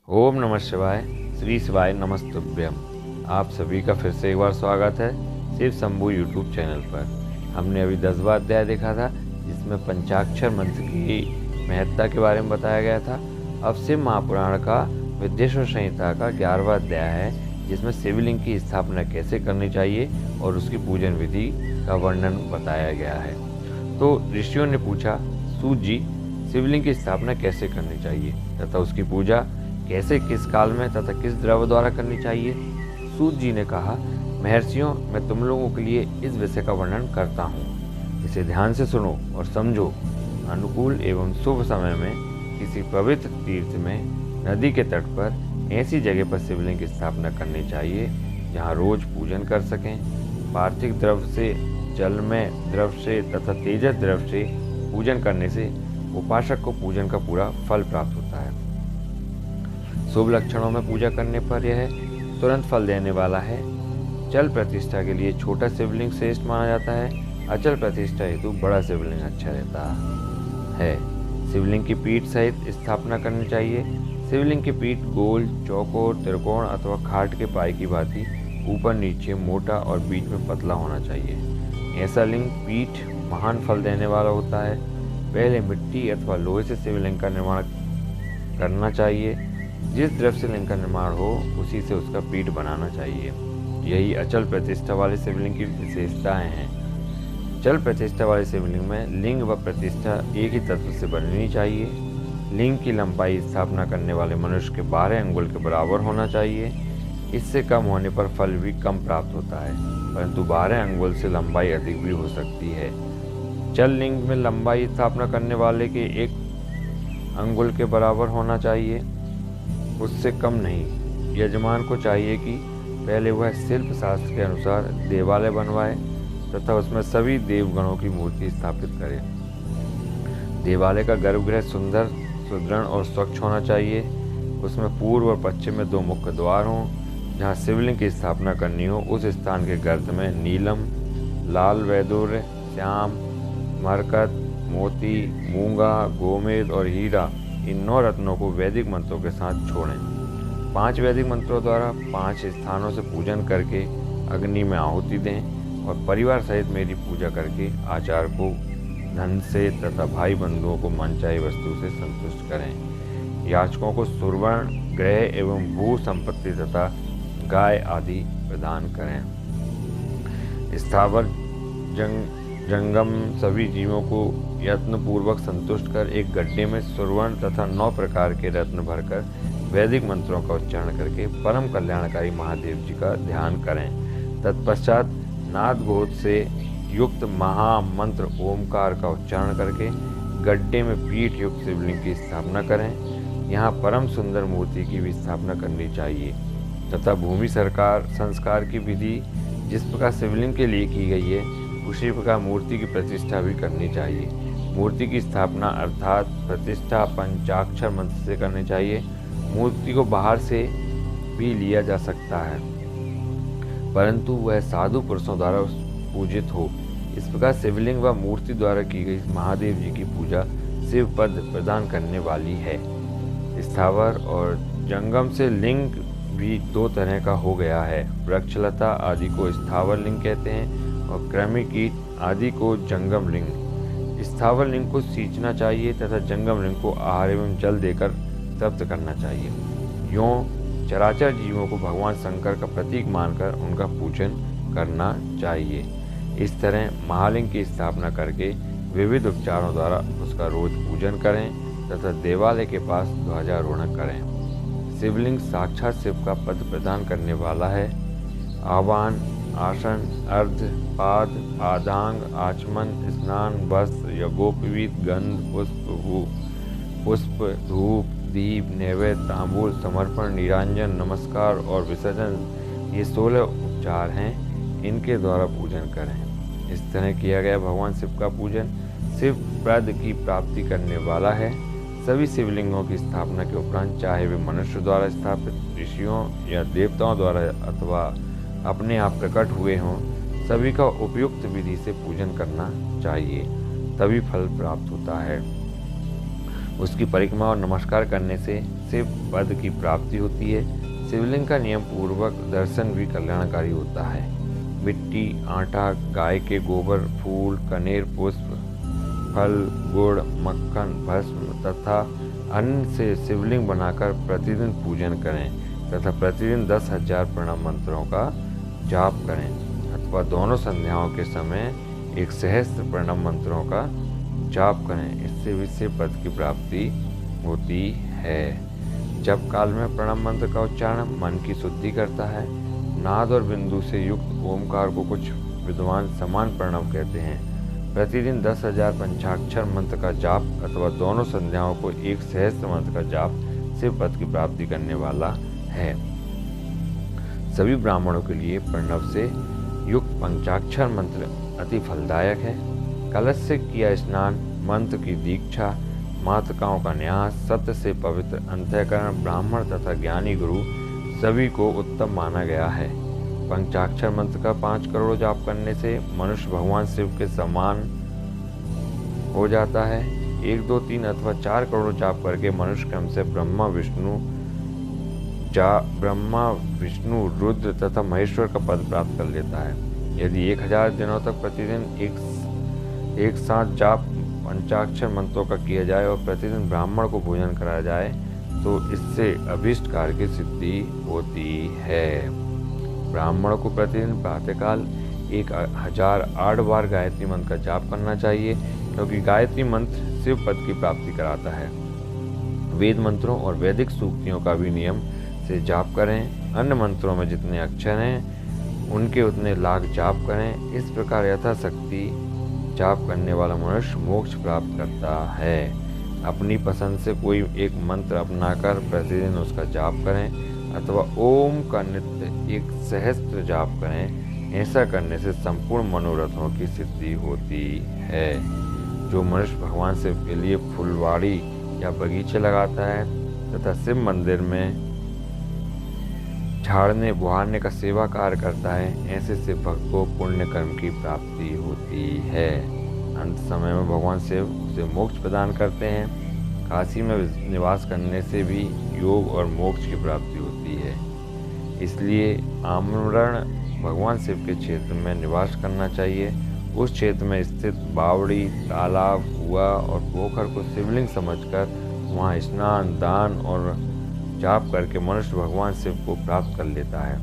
ओम नमः शिवाय। श्री शिवाय नमस्तुभ्यम। आप सभी का फिर से एक बार स्वागत है शिव शंभू यूट्यूब चैनल पर। हमने अभी 10वां अध्याय देखा था जिसमें पंचाक्षर मंत्र की महत्ता के बारे में बताया गया था। अब शिव महापुराण का विद्येश्वर संहिता का 11वां अध्याय है जिसमें शिवलिंग की स्थापना कैसे करनी चाहिए और उसकी पूजन विधि का वर्णन बताया गया है। तो ऋषियों ने पूछा, सूत जी, शिवलिंग की स्थापना कैसे करनी चाहिए तथा उसकी पूजा कैसे, किस काल में तथा किस द्रव्य द्वारा करनी चाहिए। सूत जी ने कहा, महर्षियों, मैं तुम लोगों के लिए इस विषय का वर्णन करता हूँ। इसे ध्यान से सुनो और समझो। अनुकूल एवं शुभ समय में किसी पवित्र तीर्थ में नदी के तट पर ऐसी जगह पर शिवलिंग की स्थापना करनी चाहिए जहाँ रोज पूजन कर सकें। पार्थिव द्रव्य से, जलमय द्रव्य से तथा तेजस द्रव्य से पूजन करने से उपासक को पूजन का पूरा फल प्राप्त होता है। शुभ लक्षणों में पूजा करने पर यह तुरंत फल देने वाला है। जल प्रतिष्ठा के लिए छोटा शिवलिंग श्रेष्ठ माना जाता है। अचल प्रतिष्ठा हेतु बड़ा शिवलिंग अच्छा रहता है। शिवलिंग की पीठ सहित स्थापना करनी चाहिए। शिवलिंग की पीठ गोल, चौकोर, त्रिकोण अथवा खाट के पाए की भांति ऊपर नीचे मोटा और बीच में पतला होना चाहिए। ऐसा लिंग पीठ महान फल देने वाला होता है। पहले मिट्टी अथवा लोहे से शिवलिंग का निर्माण करना चाहिए। जिस द्रव्य से लिंग का निर्माण हो उसी से उसका पीठ बनाना चाहिए। यही अचल प्रतिष्ठा वाले शिवलिंग की विशेषताएं हैं। चल प्रतिष्ठा वाले शिवलिंग में लिंग व प्रतिष्ठा एक ही तत्व से बननी चाहिए। लिंग की लंबाई स्थापना करने वाले मनुष्य के 12 अंगुल के बराबर होना चाहिए। इससे कम होने पर फल भी कम प्राप्त होता है, परंतु 12 अंगुल से लंबाई अधिक भी हो सकती है। चल लिंग में लंबाई स्थापना करने वाले के 1 अंगुल के बराबर होना चाहिए, उससे कम नहीं। यजमान को चाहिए कि पहले वह शिल्प शास्त्र के अनुसार देवालय बनवाए तथा उसमें सभी देवगणों की मूर्ति स्थापित करे। देवालय का गर्भगृह सुंदर, सुदृढ़ और स्वच्छ होना चाहिए। उसमें पूर्व और पश्चिम में 2 मुख्य द्वार हों। जहाँ शिवलिंग की स्थापना करनी हो उस स्थान के गर्त में नीलम, लाल वैदूर्य, श्याम, मरकत, मोती, मूंगा, गोमेद और हीरा, इन 9 रत्नों को वैदिक मंत्रों के साथ छोड़ें। 5 वैदिक मंत्रों द्वारा 5 स्थानों से पूजन करके अग्नि में आहुति दें और परिवार सहित मेरी पूजा करके आचार्य को धन से तथा भाई बंधुओं को मनचाही वस्तु से संतुष्ट करें। याचकों को सुवर्ण, ग्रह एवं भू संपत्ति तथा गाय आदि प्रदान करें। स्थावर जंगम सभी जीवों को यत्नपूर्वक संतुष्ट कर एक गड्ढे में सुवर्ण तथा 9 प्रकार के रत्न भरकर वैदिक मंत्रों का उच्चारण करके परम कल्याणकारी महादेव जी का ध्यान करें। तत्पश्चात नाद घोष से युक्त महामंत्र ओमकार का उच्चारण करके गड्ढे में पीठ युक्त शिवलिंग की स्थापना करें। यहाँ परम सुंदर मूर्ति की भी स्थापना करनी चाहिए तथा भूमि संस्कार की विधि जिस प्रकार शिवलिंग के लिए की गई है उसी प्रकार मूर्ति की प्रतिष्ठा भी करनी चाहिए। मूर्ति की स्थापना अर्थात प्रतिष्ठा पंचाक्षर मंत्र से करनी चाहिए। मूर्ति को बाहर से भी लिया जा सकता है, परंतु वह साधु पुरुषों द्वारा पूजित हो। इस प्रकार शिवलिंग व मूर्ति द्वारा की गई महादेव जी की पूजा शिव पद प्रदान करने वाली है। स्थावर और जंगम से लिंग भी 2 तरह का हो गया है। वृक्षलता आदि को स्थावर लिंग कहते हैं और कृमि कीट आदि को जंगम लिंग। स्थावर लिंग को सींचना चाहिए तथा जंगम लिंग को आहार एवं जल देकर तृप्त करना चाहिए। यूँ चराचर जीवों को भगवान शंकर का प्रतीक मानकर उनका पूजन करना चाहिए। इस तरह महालिंग की स्थापना करके विविध उपचारों द्वारा उसका रोज पूजन करें तथा देवालय के पास ध्वजारोहण करें। शिवलिंग साक्षात शिव का पद प्रदान करने वाला है। आह्वान, आसन, अर्ध, पाद, पादांग, आचमन, स्नान, वस्त्र, यज्ञोपवीत, गंध, पुष्प, धूप, दीप, नैवेद्य, तांबूल, समर्पण, निरांजन, नमस्कार और विसर्जन, ये 16 उपचार हैं। इनके द्वारा पूजन करें। इस तरह किया गया भगवान शिव का पूजन शिव पद की प्राप्ति करने वाला है। सभी शिवलिंगों की स्थापना के उपरांत चाहे वे मनुष्य द्वारा स्थापित, ऋषियों या देवताओं द्वारा अथवा अपने आप प्रकट हुए हों, सभी का उपयुक्त विधि से पूजन करना चाहिए, तभी फल प्राप्त होता है। उसकी परिक्रमा और नमस्कार करने से शिव पद की प्राप्ति होती है। शिवलिंग का नियम पूर्वक दर्शन भी कल्याणकारी होता है। मिट्टी, आटा, गाय के गोबर, फूल, कनेर, पुष्प, फल, गुड़, मक्खन, भस्म तथा अन्न से शिवलिंग बनाकर प्रतिदिन पूजन करें तथा प्रतिदिन 10,000 प्रणव मंत्रों का जाप करें अथवा दोनों संध्याओं के समय 1 सहस्त्र प्रणव मंत्रों का जाप करें। इससे भी शिव पद की प्राप्ति होती है। जप काल में प्रणव मंत्र का उच्चारण मन की शुद्धि करता है। नाद और बिंदु से युक्त ओमकार को कुछ विद्वान समान प्रणव कहते हैं। प्रतिदिन 10,000 पंचाक्षर मंत्र का जाप अथवा दोनों संध्याओं को 1 सहस्त्र मंत्र का जाप शिव पद की प्राप्ति करने वाला है। सभी ब्राह्मणों के लिए प्रणव से युक्त पंचाक्षर मंत्र अति फलदायक है। कलश से किया स्नान, मंत्र की दीक्षा, मातृकाओं का न्यास, सत्य से पवित्र अंतःकरण, ब्राह्मण तथा ज्ञानी गुरु सभी को उत्तम माना गया है। पंचाक्षर मंत्र का 5 करोड़ जाप करने से मनुष्य भगवान शिव के समान हो जाता है। 1, 2, 3 अथवा 4 करोड़ जाप करके मनुष्य क्रम से ब्रह्मा, विष्णु, रुद्र तथा महेश्वर का पद प्राप्त कर लेता है। यदि 1000 दिनों तक प्रतिदिन एक साथ जाप पंचाक्षर मंत्रों का किया जाए और प्रतिदिन ब्राह्मण को भोजन कराया जाए तो इससे अभीष्ट कार्य की सिद्धि होती है। ब्राह्मण को प्रतिदिन प्रातःकाल 1008 बार गायत्री मंत्र का जाप करना चाहिए, क्योंकि गायत्री मंत्र शिव पद की प्राप्ति कराता है। वेद मंत्रों और वैदिक सूक्तियों का भी नियम से जाप करें। अन्य मंत्रों में जितने अक्षर हैं उनके उतने लाख जाप करें। इस प्रकार यथाशक्ति जाप करने वाला मनुष्य मोक्ष प्राप्त करता है। अपनी पसंद से कोई एक मंत्र अपनाकर प्रतिदिन उसका जाप करें अथवा ओम का नित्य 1 सहस्त्र जाप करें। ऐसा करने से संपूर्ण मनोरथों की सिद्धि होती है। जो मनुष्य भगवान शिव के लिए फुलवाड़ी या बगीचे लगाता है तथा शिव मंदिर में झाड़ने बुहारने का सेवा कार्य करता है, ऐसे से भक्त को पुण्य कर्म की प्राप्ति होती है। अंत समय में भगवान शिव उसे मोक्ष प्रदान करते हैं। काशी में निवास करने से भी योग और मोक्ष की प्राप्ति होती है। इसलिए आमरण भगवान शिव के क्षेत्र में निवास करना चाहिए। उस क्षेत्र में स्थित बावड़ी, तालाब, कुआं और पोखर को शिवलिंग समझकर वहाँ स्नान, दान और जाप करके मनुष्य भगवान शिव को प्राप्त कर लेता है।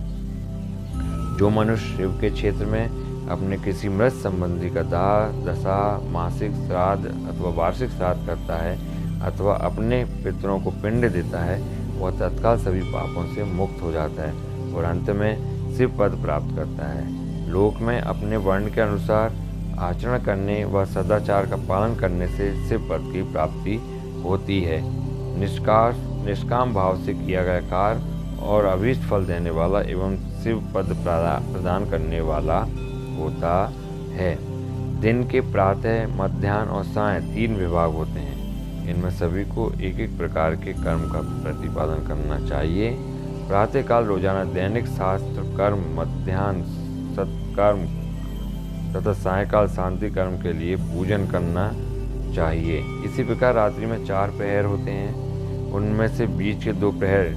जो मनुष्य शिव के क्षेत्र में अपने किसी मृत संबंधी का दाह, दशा, मासिक श्राद्ध अथवा वार्षिक श्राद्ध करता है अथवा अपने पितरों को पिंड देता है, वह तत्काल सभी पापों से मुक्त हो जाता है और अंत में शिव पद प्राप्त करता है। लोक में अपने वर्ण के अनुसार आचरण करने व सदाचार का पालन करने से शिव पद की प्राप्ति होती है। निष्काम भाव से किया गया कार्य और अभीष्ट फल देने वाला एवं शिव पद प्रदान करने वाला होता है। दिन के प्रातः, मध्याह्न और सायं 3 विभाग होते हैं। इनमें सभी को एक एक प्रकार के कर्म का प्रतिपादन करना चाहिए। प्रातःकाल रोजाना दैनिक शास्त्र कर्म, मध्याह्न सत्कर्म तथा सायंकाल शांति कर्म के लिए पूजन करना चाहिए। इसी प्रकार रात्रि में 4 पहर होते हैं। उनमें से बीच के 2 पहर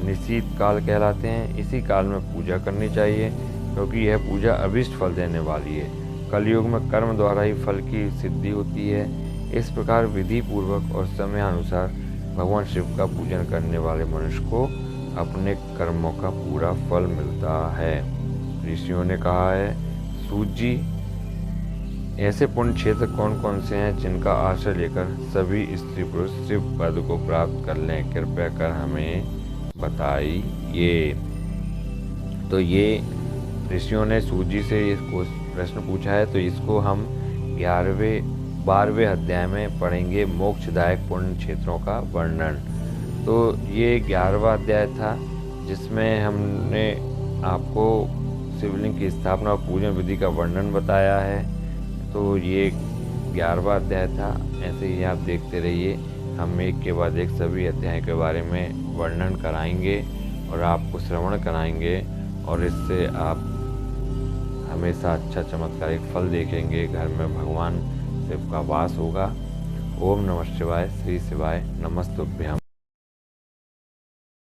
निशीत काल कहलाते हैं। इसी काल में पूजा करनी चाहिए, क्योंकि यह पूजा अभीष्ट फल देने वाली है। कलयुग में कर्म द्वारा ही फल की सिद्धि होती है। इस प्रकार विधि पूर्वक और समयानुसार भगवान शिव का पूजन करने वाले मनुष्य को अपने कर्मों का पूरा फल मिलता है। ऋषियों ने कहा है, सूत जी, ऐसे पुण्य क्षेत्र कौन कौन से हैं जिनका आश्रय लेकर सभी स्त्री पुरुष शिव पद को प्राप्त कर लें? कृपया कर हमें बताइए। तो ये ऋषियों ने सूत जी से इसको प्रश्न पूछा है, तो इसको हम 12वें अध्याय में पढ़ेंगे, मोक्षदायक पुण्य क्षेत्रों का वर्णन। तो ये 11वां अध्याय था, जिसमें हमने आपको शिवलिंग की स्थापना और पूजन विधि का वर्णन बताया है। तो ये 11वां अध्याय था। ऐसे ही आप देखते रहिए, हम एक के बाद एक सभी अध्याय के बारे में वर्णन कराएंगे और आपको श्रवण कराएंगे, और इससे आप हमेशा अच्छा चमत्कारिक फल देखेंगे। घर में भगवान शिव का वास होगा ओम नमः शिवाय, श्री शिवाय नमस्तुभ्यम।